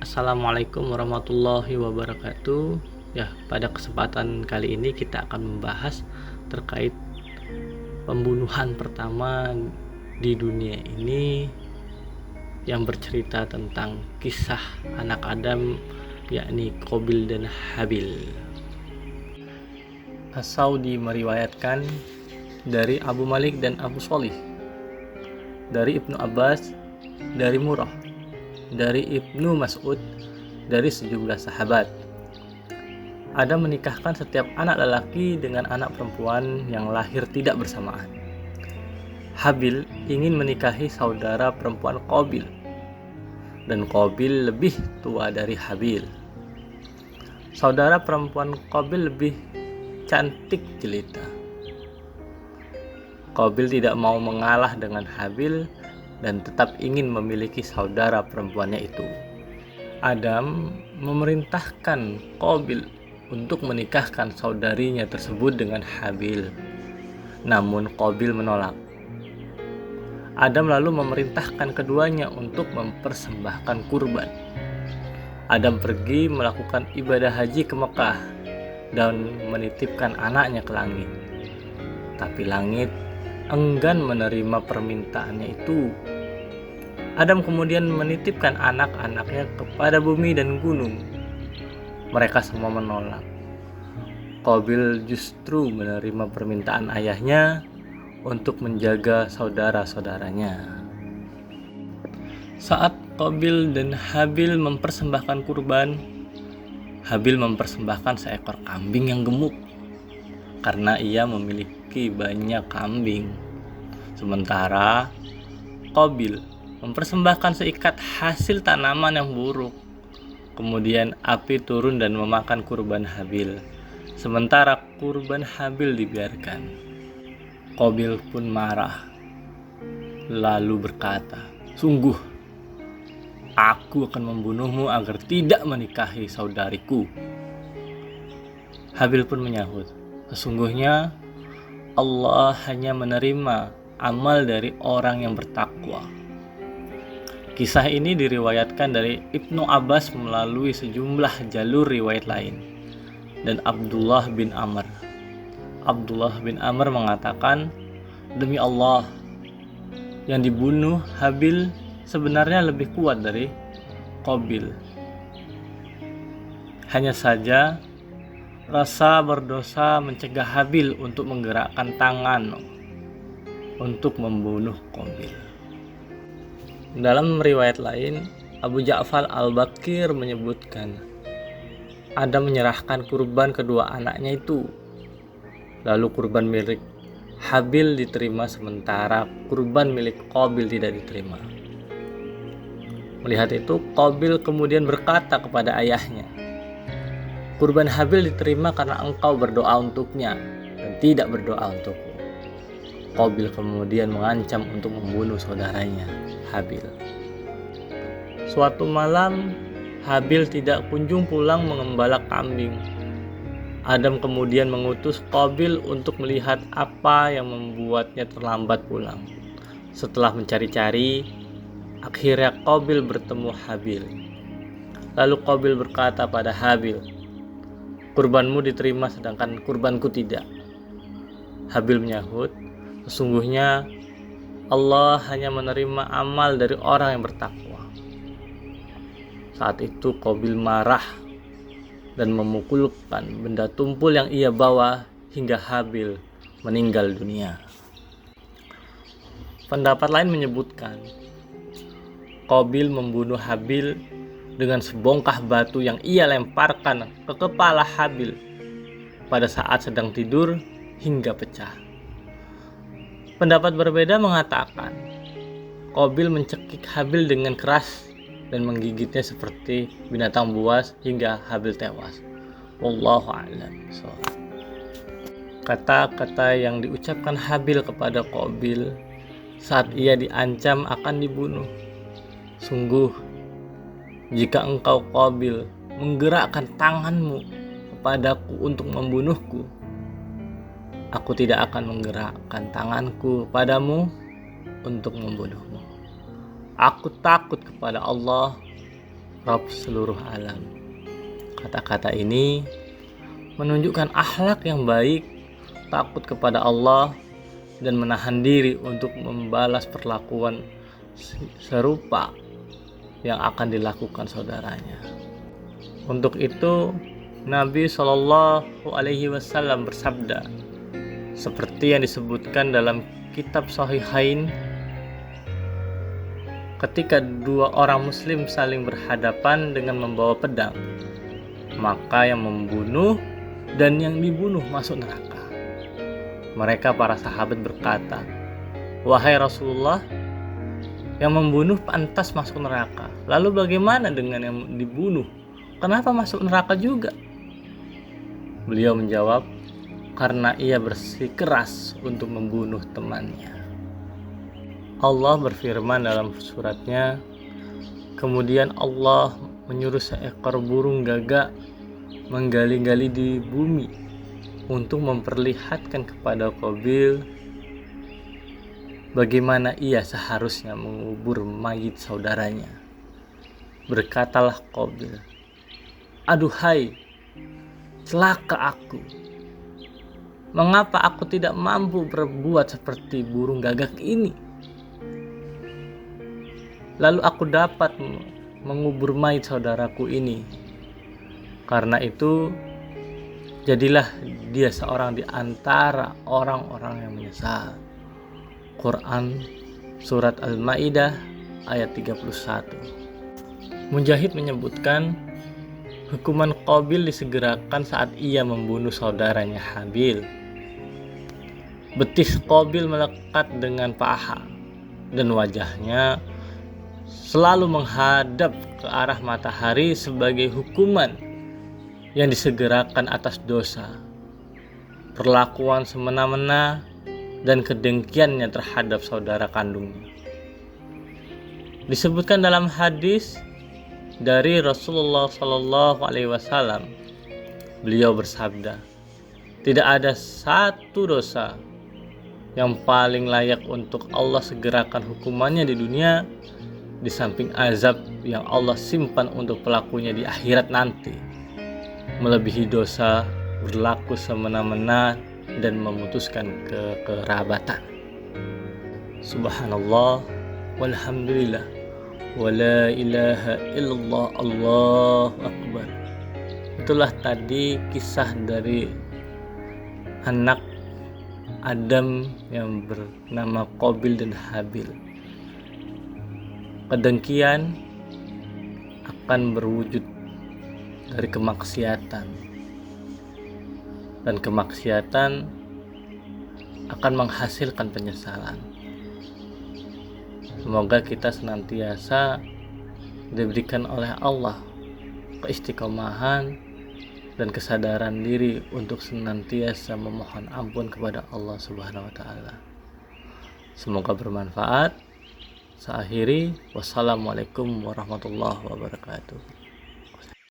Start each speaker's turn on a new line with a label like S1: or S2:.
S1: Assalamualaikum warahmatullahi wabarakatuh. Ya, pada kesempatan kali ini kita akan membahas terkait pembunuhan pertama di dunia ini yang bercerita tentang kisah anak Adam, yakni Qabil dan Habil. As-Saudi meriwayatkan dari Abu Malik dan Abu Sholih, dari Ibnu Abbas, dari Murrah, dari Ibnu Mas'ud, dari sejumlah sahabat. Adam menikahkan setiap anak lelaki dengan anak perempuan yang lahir tidak bersamaan. Habil ingin menikahi saudara perempuan Qabil, dan Qabil lebih tua dari Habil. Saudara perempuan Qabil lebih cantik jelita. Qabil tidak mau mengalah dengan Habil dan tetap ingin memiliki saudara perempuannya itu. Adam memerintahkan Qabil untuk menikahkan saudarinya tersebut dengan Habil. Namun Qabil menolak. Adam lalu memerintahkan keduanya untuk mempersembahkan kurban. Adam pergi melakukan ibadah haji ke Mekah dan menitipkan anaknya ke langit. Tapi langit enggan menerima permintaannya itu. Adam kemudian menitipkan anak-anaknya kepada bumi dan gunung. Mereka semua menolak. Qabil justru menerima permintaan ayahnya untuk menjaga saudara-saudaranya. Saat Qabil dan Habil mempersembahkan kurban, Habil mempersembahkan seekor kambing yang gemuk karena ia memiliki banyak kambing. Sementara Qabil mempersembahkan seikat hasil tanaman yang buruk. Kemudian api turun dan memakan kurban Habil, sementara kurban Habil dibiarkan. Qabil pun marah, lalu berkata, "Sungguh, aku akan membunuhmu agar tidak menikahi saudariku." Habil pun menyahut, "Sesungguhnya Allah hanya menerima amal dari orang yang bertakwa." Kisah ini diriwayatkan dari Ibnu Abbas melalui sejumlah jalur riwayat lain dan Abdullah bin Amr. Abdullah bin Amr mengatakan, "Demi Allah, yang dibunuh Habil sebenarnya lebih kuat dari Qabil. Hanya saja rasa berdosa mencegah Habil untuk menggerakkan tangan untuk membunuh Qabil." Dalam riwayat lain, Abu Ja'far Al-Baqir menyebutkan, Adam menyerahkan kurban kedua anaknya itu. Lalu kurban milik Habil diterima sementara kurban milik Qabil tidak diterima. Melihat itu, Qabil kemudian berkata kepada ayahnya, "Kurban Habil diterima karena engkau berdoa untuknya dan tidak berdoa untukku." Qabil kemudian mengancam untuk membunuh saudaranya, Habil. Suatu malam, Habil tidak kunjung pulang mengembala kambing. Adam kemudian mengutus Qabil untuk melihat apa yang membuatnya terlambat pulang. Setelah mencari-cari, akhirnya Qabil bertemu Habil. Lalu Qabil berkata pada Habil, "Kurbanmu diterima sedangkan kurbanku tidak." Habil menyahut, "Sesungguhnya Allah hanya menerima amal dari orang yang bertakwa." Saat itu Qabil marah dan memukulkan benda tumpul yang ia bawa hingga Habil meninggal dunia. Pendapat lain menyebutkan Qabil membunuh Habil dengan sebongkah batu yang ia lemparkan ke kepala Habil pada saat sedang tidur hingga pecah. Pendapat berbeda mengatakan Qabil mencekik Habil dengan keras dan menggigitnya seperti binatang buas hingga Habil tewas. Wallahu a'lam bishawab. Kata-kata yang diucapkan Habil kepada Qabil saat ia diancam akan dibunuh. "Sungguh, jika engkau Qabil menggerakkan tanganmu kepadaku untuk membunuhku, aku tidak akan menggerakkan tanganku padamu untuk membunuhmu. Aku takut kepada Allah Rabb seluruh alam. Kata-kata ini menunjukkan akhlak yang baik, takut kepada Allah, dan menahan diri untuk membalas perlakuan serupa yang akan dilakukan saudaranya. Untuk itu, Nabi Shallallahu Alaihi Wasallam bersabda, seperti yang disebutkan dalam kitab Sahihain, ketika dua orang muslim saling berhadapan dengan membawa pedang, maka yang membunuh dan yang dibunuh masuk neraka. Mereka para sahabat berkata, "Wahai Rasulullah, yang membunuh pantas masuk neraka. Lalu bagaimana dengan yang dibunuh? Kenapa masuk neraka juga?" Beliau menjawab, "Karena ia bersikeras untuk membunuh temannya." Allah berfirman dalam suratnya, kemudian Allah menyuruh seekor burung gagak menggali-gali di bumi untuk memperlihatkan kepada Qabil bagaimana ia seharusnya mengubur mayit saudaranya. Berkatalah Qabil, "Aduhai, celaka aku. Mengapa aku tidak mampu berbuat seperti burung gagak ini? Lalu aku dapat mengubur mayit saudaraku ini. Karena itu, jadilah dia seorang di antara orang-orang yang menyesal." Quran Surat Al-Ma'idah ayat 31. Mujahid menyebutkan, hukuman Qabil disegerakan saat ia membunuh saudaranya Habil. Betis Qabil melekat dengan paha dan wajahnya selalu menghadap ke arah matahari sebagai hukuman yang disegerakan atas dosa, perlakuan semena-mena, dan kedengkiannya terhadap saudara kandungnya. Disebutkan dalam hadis dari Rasulullah SAW, beliau bersabda, "Tidak ada satu dosa yang paling layak untuk Allah segerakan hukumannya di dunia di samping azab yang Allah simpan untuk pelakunya di akhirat nanti, melebihi dosa berlaku semena-mena dan memutuskan kekerabatan." Subhanallah walhamdulillah wala ilaha illallah, Allahu akbar. Itulah tadi kisah dari anak Adam yang bernama Qabil dan Habil. Kedengkian akan berwujud dari kemaksiatan, dan kemaksiatan akan menghasilkan penyesalan. Semoga kita senantiasa diberikan oleh Allah keistiqomahan dan kesadaran diri untuk senantiasa memohon ampun kepada Allah Subhanahu wa taala. Semoga bermanfaat. Saya akhiri, wassalamualaikum warahmatullahi wabarakatuh.